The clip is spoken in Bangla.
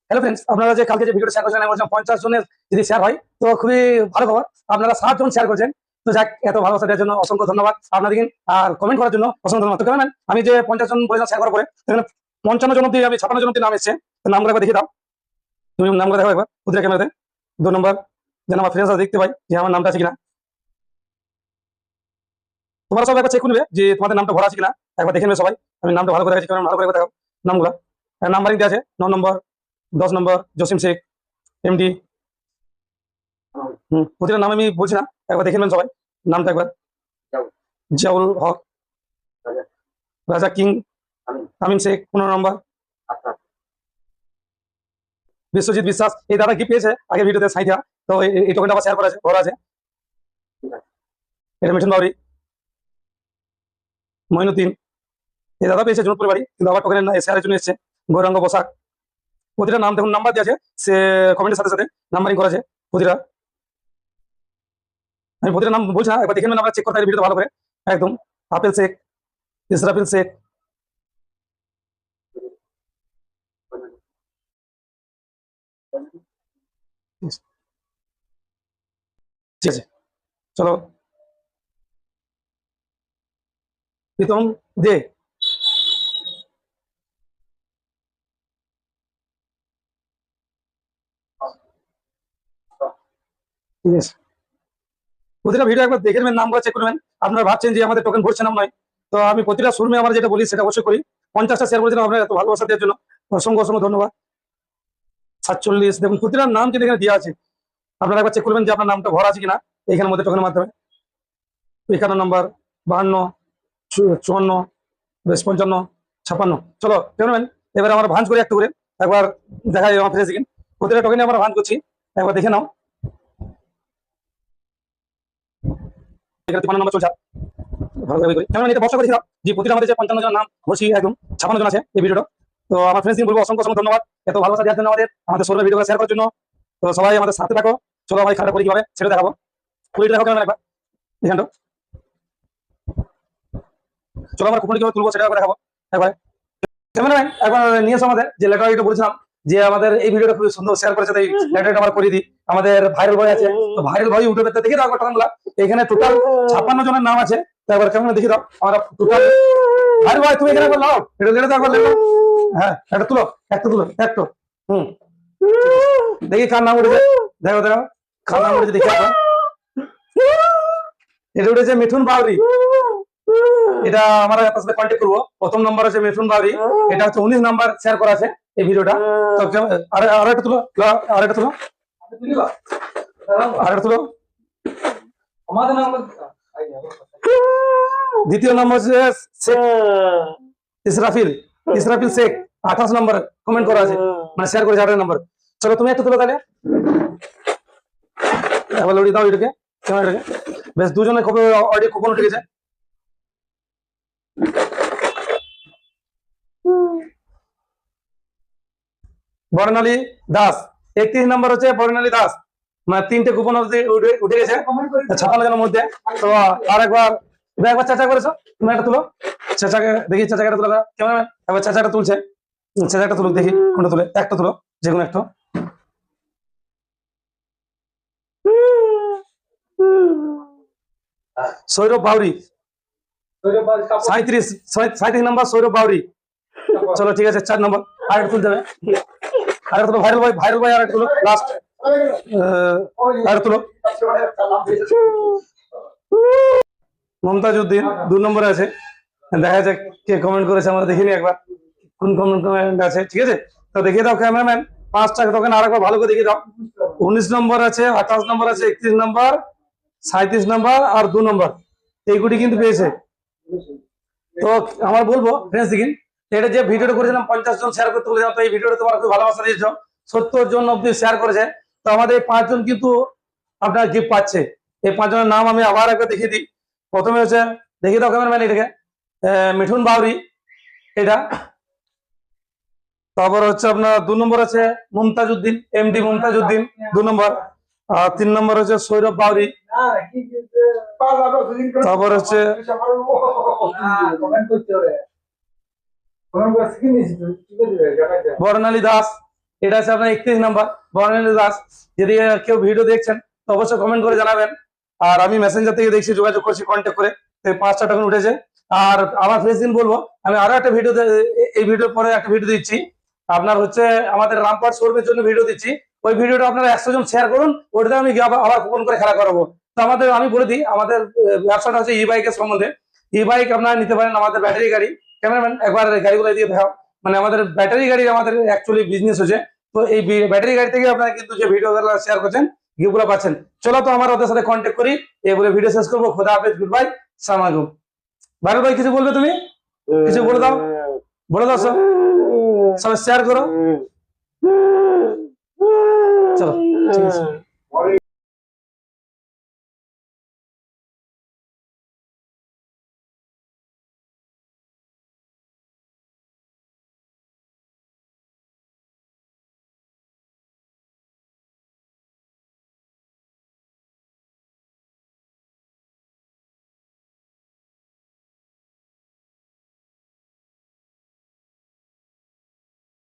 হ্যালো ফ্রেন্ডস, আপনারা যে কালকে যে ভিডিওটা শেয়ার করেছেন আমি বলছিলাম 50 জনের যদি শেয়ার হয় তো খুবই ভালো খবর। আপনারা 60 জন শেয়ার করেছেন, তো যাক, এত ভালোবাসা দেওয়ার জন্য অসংখ্য ধন্যবাদ আপনাদের। আর কমেন্ট করার জন্য অসংখ্য ধন্যবাদ। তো কেমন আমি যে 50 জন বলেছিলাম শেয়ার করার পরে এখানে 55 জন অব্দি, আমি 56 জন অব্দি নাম এসছে। তো নামগুলো একবার দেখিয়ে দাও, তুমি নামগুলো দেখো একবার ওদের ক্যামেরাতে। 2 নম্বর যেন আমার ফ্রেন্ডসরা দেখতে পাই যে আমার নামটা আছে কিনা। তোমরা সব একবার চেক করবে যে তোমাদের নামটা ভরা আছে কিনা, একবার দেখে নেবে সবাই। আমি নামটা ভালো করে রেখেছি, ভালো করে দেখো নামগুলো। নাম্বারিং দেওয়া আছে 9 নম্বর, 10 নম্বর জসিম শেখ এমডি। প্রতিটা নাম আমি বলছি না, একবার দেখে নেবেন সবাই নামটা একবার। জিয়াউল হক, রাজা কিং, তামিম শেখ 15 নম্বর, বিশ্বজিৎ বিশ্বাস। এই দাদা কি পেয়েছে আগে ভিডিওতে সাইথা, তো এই টোকেনটা আবার শেয়ার করা আছে, ভরা আছে। এটা মিঠুন বাউরি, মইনুদ্দিন। এই দাদা পেয়েছে জনপুর বাড়ি, কিন্তু আবার টোকেনের শেয়ারের জন্য এসছে। গৌরাঙ্গ পোশাক। প্রতিটা নাম দেখুন, নাম্বার দিয়ে আছে, সে কমেন্টের সাথে সাথে নাম্বারিং করা আছে প্রতিটা। আমি প্রতিটা নাম বলছি না, একবার দেখে নেবেন, আমরা চেক করতে পারি ভিডিওটা ভালো করে একদম। আপেল শেখ, ইসরাফিল শেখ, ঠিক আছে। চলো, প্রীতম দে, ঠিক আছে। প্রতিটা ভিডিও একবার দেখে নেবেন, নামগুলো চেক করবেন। আপনারা ভাবছেন যে আমাদের টোকেন ভরছে নাম নয়, তো আমি প্রতিটা শুরুমে আমার যেটা বলি সেটা অবশ্যই করি। 50টা শেয়ার করেছিলাম, আপনার এত ভালোবাসা দেওয়ার জন্য অসংখ্য অসংখ্য ধন্যবাদ। 47 দেখুন, প্রতিটা নাম কিন্তু এখানে দেওয়া আছে। আপনারা একবার চেক করবেন যে আপনার নামটা ভরা আছে কিনা এইখানের মধ্যে টোকেনের মাধ্যমে। 51 নম্বর, 52, 54, 55, 56। চলো দেখবেন, এবার আমরা ভাঁজ করি একটু করে, একবার দেখা যায় আমার ফেসে কিন। প্রতিটা টোকেনে আমরা ভাঁজ করছি, একবার দেখে নাও। এখানে 53 নম্বর চলছে, ভালো করে করি। কেমন এটা ভরসা করেছিলাম যে প্রতিটা আমাদের যে 55 জন নাম বসি, একদম 56 জন আছে এই ভিডিওটা। তো আমার ফ্রেন্ডস বলবো অসংখ্য অসংখ্য ধন্যবাদ এত ভালোবাসা দেওয়ার জন্য, আমাদের সর্বে ভিডিও শেয়ার করার জন্য। তো সবাই আমাদের সাথে থাকো। চলো আমি খেলাটা করি কিভাবে সেটা দেখাবো। কুড়িটা দেখো কেমন একবার এখানটা। চলো আমরা কুপন কিভাবে তুলবো সেটা একবার দেখাবো একবার। ক্যামেরাম্যান একবার নিয়ে এসো আমাদের যে লেটারটা বলছিলাম যে আমাদের এই ভিডিওটা খুব সুন্দর শেয়ার করেছে, তাই লেটারটা আমরা করে দিই। আমাদের ভাইরাল ভাই আছে, তো ভাইরাল ভাই উঠে দেখে দাও একবার টোকেনগুলো। এখানে টোটাল 56 জনের নাম আছে, তো একবার কেমন দেখে দাও আমরা টোটাল। ভাইরাল ভাই তুমি এখানে একবার নাও, এটা লেটে দাও একবার, লেটে। হ্যাঁ, একটা তুলো, একটা তুলো, একটা। দেখি কার নাম উঠেছে, দেখো দেখো কার নাম উঠেছে দেখি একবার। এটা উঠেছে মিঠুন বাউরি। এটা আমরা আপনার সাথে কন্ট্যাক্ট করবো। প্রথম নম্বর আছে মিঠুন বাউরি, এটা হচ্ছে 19 নাম্বার শেয়ার করা আছে এই ভিডিওটা। তো আরেকটা তুলো, আরেকটা তুলো, আরেকটা তুলো। দ্বিতীয় নম্বর হচ্ছে শেখ ইসরাফিল, ইসরাফিল শেখ 28 নম্বর কমেন্ট করা আছে, মানে শেয়ার করেছে 28 নম্বর। চলো তুমি একটা তুলো তাহলে, এবার লড়ি দাও এটাকে, কেমন এটাকে। বেশ, দুজনে খুব অলরেডি কুপন উঠে গেছে। বর্ণালী দাস 31 নম্বর হচ্ছে বর্ণালী দাস, মানে 3টে কুপন উঠে গেছে 56 জনের মধ্যে। তো আর একবার একবার চেষ্টা করেছো, তুমি একটা তুলো চেঁচাকে দেখি, চেঁচাকে একটা তুলো কেমন। একবার চেঁচাটা তুলছে, চেঁচাটা তুলো দেখি কোনটা তুলে, একটা তুলো যে কোনো একটা। সৌরভ বাউরি 37 নম্বর, সৌরভ বাউরি। চলো ঠিক আছে, 4 নম্বর। আর একটা তুলতে হবে, আর একটা তুলো ভাইরাল ভাই, ভাইরাল ভাই আর একটা তুলো লাস্ট, আর একটা তুলো। মমতাজ উদ্দিন 2 নম্বরে আছে, দেখা যাক কে কমেন্ট করেছে, আমরা দেখিনি একবার কোন কমেন্ট আছে। ঠিক আছে, তো দেখিয়ে দাও ক্যামেরাম্যান 5টা টোকেন আর একবার ভালো করে দেখিয়ে দাও। 19 নম্বর আছে, 28 নম্বর আছে, 31 নম্বর, 37 নম্বর আর 2 নম্বর, এইগুলি কিন্তু পেয়েছে। তো আমার বলবো ফ্রেন্ডস দেখিন, এটা যে ভিডিওটা করেছিলাম 50 জন শেয়ার করতে বলেছিলাম, তো এই ভিডিওটা তোমার খুব ভালোবাসা দিয়েছো, 70 জন অব্দি শেয়ার করেছে। তো আমাদের এই 5 জন কিন্তু আপনার গিফট পাচ্ছে। এই 5 জনের নাম আমি আবার একবার দেখিয়ে দিই। প্রথমে হচ্ছে, দেখিয়ে দাও ক্যামেরাম্যান এটাকে, মিঠুন বাউরি এটা। তারপর হচ্ছে আপনার 2 নম্বর আছে মুমতাজ উদ্দিন, এমডি মুমতাজ উদ্দিন 2 নম্বর। আর 3 নম্বর হচ্ছে সৌরভ বাউরি। তারপর হচ্ছে বর্ণালী দাস, এটা আছে আপনার 31 নাম্বার বর্ণালী দাস। যদি কেউ ভিডিও দেখছেন তো অবশ্যই কমেন্ট করে জানাবেন। আর আমি মেসেঞ্জার থেকে দেখছি, যোগাযোগ করছি কন্ট্যাক্ট করে, তো 5টা টোকেন উঠেছে। আর আমার ফেসদিন বলবো, আমি আরো একটা ভিডিও, এই ভিডিওর পরে একটা ভিডিও দিচ্ছি আপনার হচ্ছে আমাদের রামপাট শোরুমের জন্য ভিডিও দিচ্ছি। ওই ভিডিওটা আপনারা 100 জন শেয়ার করুন, ওটাতে আমি গিয়ে আবার কুপন করে খেলা করাবো। তো আমাদের আমি বলে দিই, আমাদের ব্যবসাটা হচ্ছে ই বাইকের সম্বন্ধে। ই বাইক আপনারা নিতে পারেন, আমাদের ব্যাটারি গাড়ি। ক্যামেরাম্যান একবার গাড়িগুলো দিয়ে দেখাও। মানে আমাদের ব্যাটারি গাড়ি আমাদের অ্যাকচুয়ালি বিজনেস হচ্ছে। তো এই ব্যাটারি গাড়ি থেকে আপনারা কিন্তু যে ভিডিও শেয়ার করছেন, গিফটগুলো পাচ্ছেন। চলো তো আমরা ওদের সাথে কন্ট্যাক্ট করি, এই বলে ভিডিও শেষ করবো। খোদা হাফেজ, গুড বাই, সালাম আলাইকুম। ভালো ভাই কিছু বলবে তুমি? কিছু বলে দাও, বলে দাও সব, সবাই শেয়ার করো। চলো ঠিক আছে।